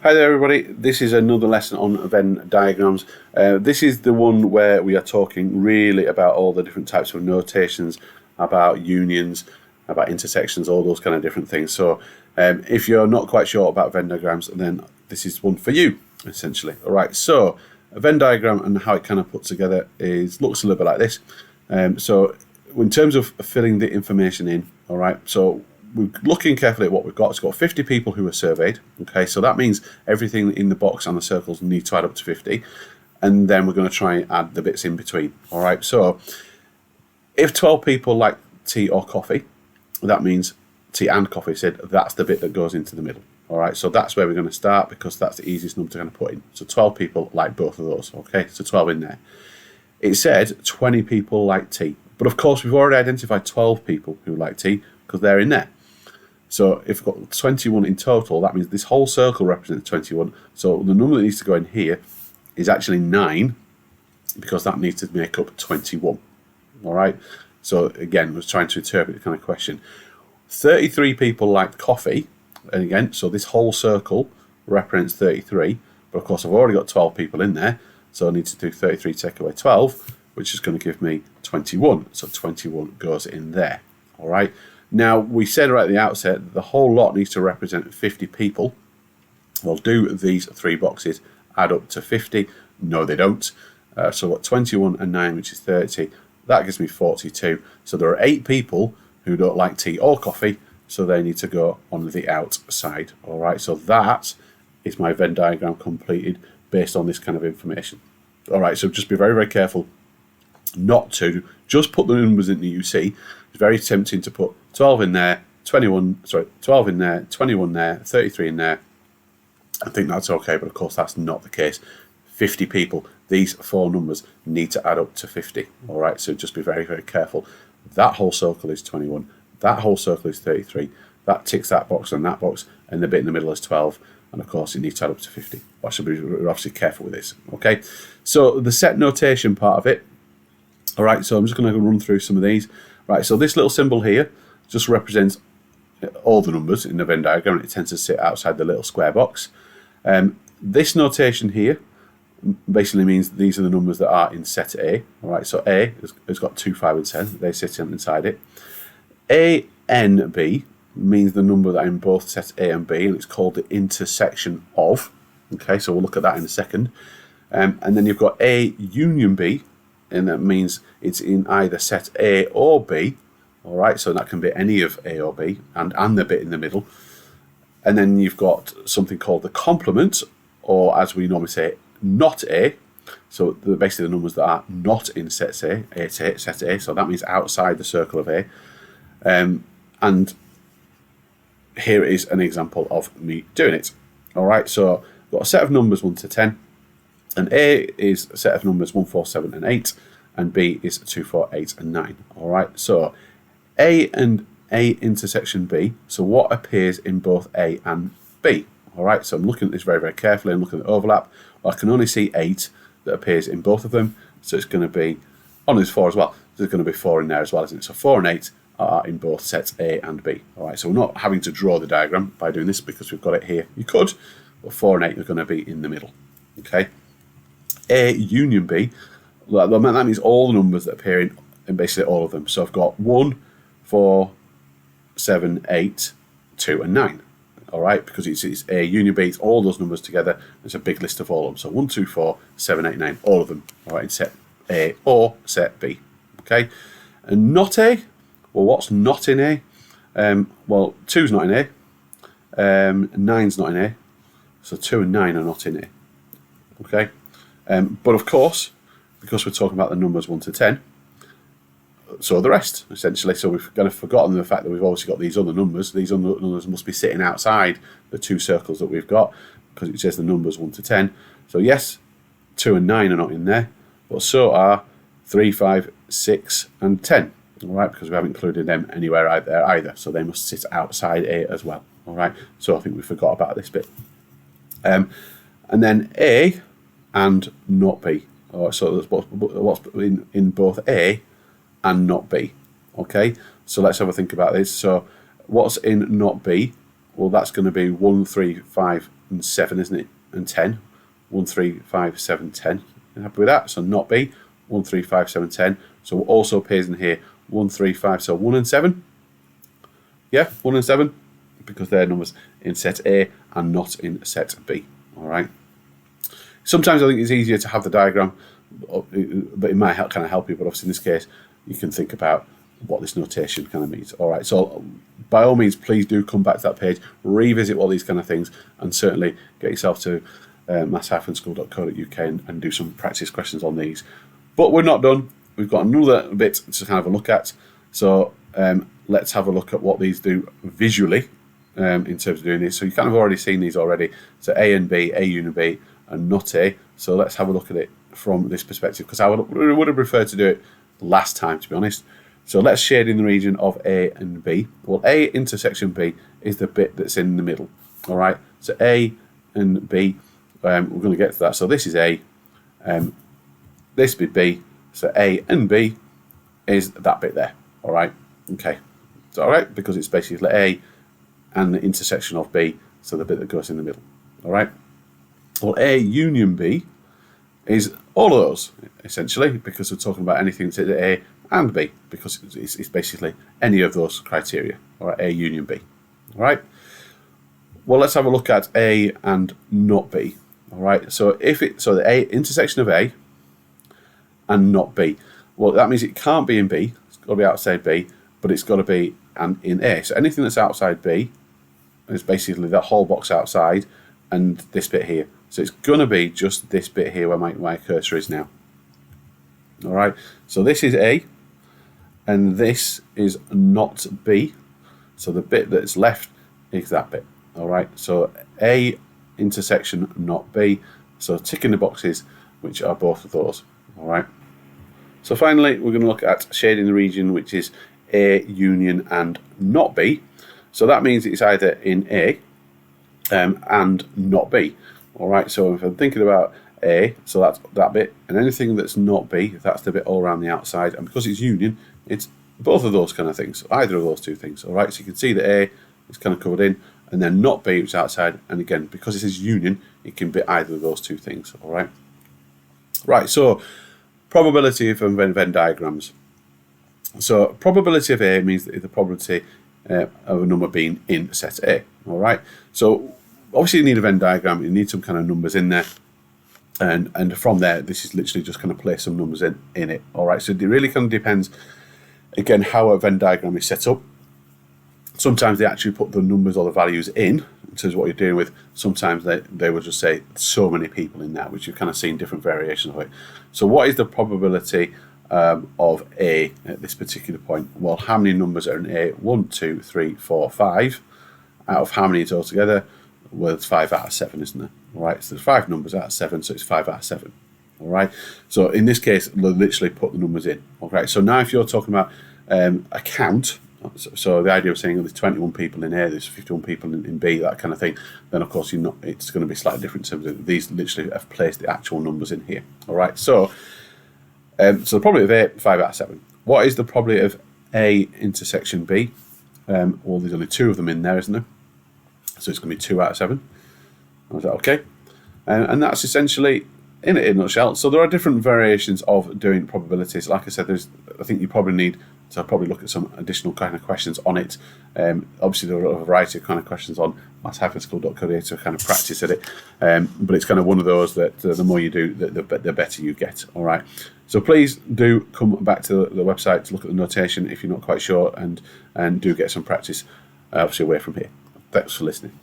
Hi there everybody, this is another lesson on Venn diagrams. This is the one where we are talking really about all the different types of notations, about unions, about intersections, all those kind of different things. So if you're not quite sure about Venn diagrams, then this is one for you, essentially. All right, so a Venn diagram and how it kind of puts together looks a little bit like this. So in terms of filling the information in, all right, so we're looking carefully at what we've got. It's got 50 people who are surveyed. Okay, so that means everything in the box and the circles need to add up to 50. And then we're going to try and add the bits in between. All right, so if 12 people like tea or coffee, that means tea and coffee. Said that's the bit that goes into the middle. All right, so that's where we're going to start because that's the easiest number to kind of put in. So 12 people like both of those. Okay, so 12 in there. It said 20 people like tea. But of course, we've already identified 12 people who like tea because they're in there. So if we've got 21 in total, that means this whole circle represents 21. So the number that needs to go in here is actually 9 because that needs to make up 21. All right. So again, we're trying to interpret the kind of question. 33 people liked coffee. And again, so this whole circle represents 33. But of course, I've already got 12 people in there. So I need to do 33 take away 12, which is going to give me 21. So 21 goes in there. All right. Now, we said right at the outset that the whole lot needs to represent 50 people. Well, do these three boxes add up to 50? No, they don't. So what, 21 and 9, which is 30, that gives me 42. So there are 8 people who don't like tea or coffee, so they need to go on the outside. All right, so that is my Venn diagram completed based on this kind of information. All right, so just be very, very careful not to just put the numbers in that you see. It's very tempting to put 12 in there, 12 in there, 21 there, 33 in there. I think that's okay, but of course that's not the case. 50 people, these 4 numbers need to add up to 50. All right, so just be very, very careful. That whole circle is 21. That whole circle is 33. That ticks that box and that box, and the bit in the middle is 12. And of course, it needs to add up to 50. I should be obviously careful with this. Okay, so the set notation part of it. All right, so I'm just going to run through some of these. Right, so this little symbol here just represents all the numbers in the Venn diagram. It tends to sit outside the little square box. This notation here basically means these are the numbers that are in set A. All right, so A has got 2, 5, and 10. They sit inside it. ANB means the number that are in both set A and B, and it's called the intersection of. Okay, so we'll look at that in a second. And then you've got A union B, and that means it's in either set A or B. All right, so that can be any of A or B, and the bit in the middle. And then you've got something called the complement, or as we normally say, not A. So basically the numbers that are not in set A, set A. So that means outside the circle of A. And here is an example of me doing it. All right, so I've got a set of numbers 1 to 10, and A is a set of numbers 1, 4, 7, and 8, and B is 2, 4, 8, and 9. All right, so A and A intersection B. So what appears in both A and B? All right, so I'm looking at this very, very carefully. I'm looking at the overlap. Well, I can only see 8 that appears in both of them. So it's going to be, there's 4 as well. There's going to be 4 in there as well, isn't it? So 4 and 8 are in both sets A and B. All right, so we're not having to draw the diagram by doing this because we've got it here. You could, but 4 and 8 are going to be in the middle. Okay, A union B, that means all the numbers that appear in basically all of them. So I've got 1, 4, 7, 8, 2, and 9. All right, because it's A union B, it's all those numbers together. There's a big list of all of them. So 1, 2, 4, 7, 8, 9, all of them. All right, in set A or set B. Okay, and not A. Well, what's not in A? Well, 2's not in A. 9's not in A. So 2 and 9 are not in A. Okay, but of course, because we're talking about the numbers 1 to 10, so the rest, essentially. So we've kind of forgotten the fact that we've obviously got these other numbers. These other numbers must be sitting outside the 2 circles that we've got because it says the numbers 1 to 10. So yes, 2 and 9 are not in there, but so are 3, 5, 6, and 10. All right, because we haven't included them anywhere either. So they must sit outside A as well. All right, so I think we forgot about this bit. And then A and not B. All right, so there's what's in both A and not B. Okay, so let's have a think about this. So what's in not B? well, that's going to be 1, 3, 5, and 7, isn't it? And 10. 1, 3, 5, 7, 10. You happy with that? So not B. 1, 3, 5, 7, 10. So what also appears in here, 1, 3, 5, so 1 and 7. Yeah, 1 and 7, because they're numbers in set A and not in set B. All right. Sometimes I think it's easier to have the diagram, but it might kind of help you. But obviously in this case, you can think about what this notation kind of means. All right. So by all means, please do come back to that page, revisit all these kind of things, and certainly get yourself to maths-school.co.uk and do some practice questions on these. But we're not done. We've got another bit to kind of a look at. So let's have a look at what these do visually in terms of doing this. So you've kind of already seen these already. So A and B, A union B, and not A. So let's have a look at it from this perspective, because I would have preferred to do it last time, to be honest. So let's shade in the region of A and B. Well, A intersection B is the bit that's in the middle. All right. So A and B, we're going to get to that. So this is A, this bit B. So A and B is that bit there. All right. Okay. It's all right because it's basically A and the intersection of B, so the bit that goes in the middle. All right. Well, A union B is all of those essentially, because we're talking about anything that's A and B, because it's basically any of those criteria. All right. A union B. All right. Well, let's have a look at A and not B. All right. So so the A intersection of A and not B. Well, that means it can't be in B. It's got to be outside B, but it's got to be in A. So anything that's outside B is basically that whole box outside and this bit here. So it's going to be just this bit here where my cursor is now. All right. So this is A, and this is not B. So the bit that's left is that bit. All right. So A intersection not B. So ticking the boxes, which are both of those. All right. So finally, we're going to look at shading the region, which is A union and not B. So that means it's either in A and not B. All right. So if I'm thinking about A, so that's that bit, and anything that's not B, that's the bit all around the outside. And because it's union, it's both of those kind of things, either of those two things. All right. So you can see that A is kind of covered in, and then not B, which is outside. And again, because it is union, it can be either of those two things. All right. Right. So probability of Venn diagrams. So probability of A means the probability of a number being in set A. All right. So obviously you need a Venn diagram. You need some kind of numbers in there, and from there, this is literally just going to place some numbers in it. All right. So it really kind of depends, again, how a Venn diagram is set up. Sometimes they actually put the numbers or the values in terms of what you're dealing with. Sometimes they will just say so many people in that, which you've kind of seen different variations of it. So what is the probability of A at this particular point? Well, how many numbers are in A? 1, 2, 3, 4, 5. Out of how many altogether? Well, it's 5 out of 7, isn't there? All right, so there's 5 numbers out of 7, so it's 5 out of 7. All right, so in this case, they'll literally put the numbers in. All right, so now if you're talking about a count, so the idea of saying there's 21 people in A, there's 51 people in B, that kind of thing, then of course it's going to be slightly different in terms of these literally have placed the actual numbers in here. All right, so the probability of A, 5 out of 7. What is the probability of A intersection B? Well, there's only 2 of them in there, isn't there? So it's going to be 2 out of 7. Is that okay? And that's essentially in a nutshell. So there are different variations of doing probabilities. Like I said, I think you probably need to look at some additional kind of questions on it. Obviously, there are a variety of kind of questions on maths-school.co.uk to kind of practice at it. But it's kind of one of those that the more you do, the better you get. All right. So please do come back to the website to look at the notation if you're not quite sure, and do get some practice obviously away from here. Thanks for listening.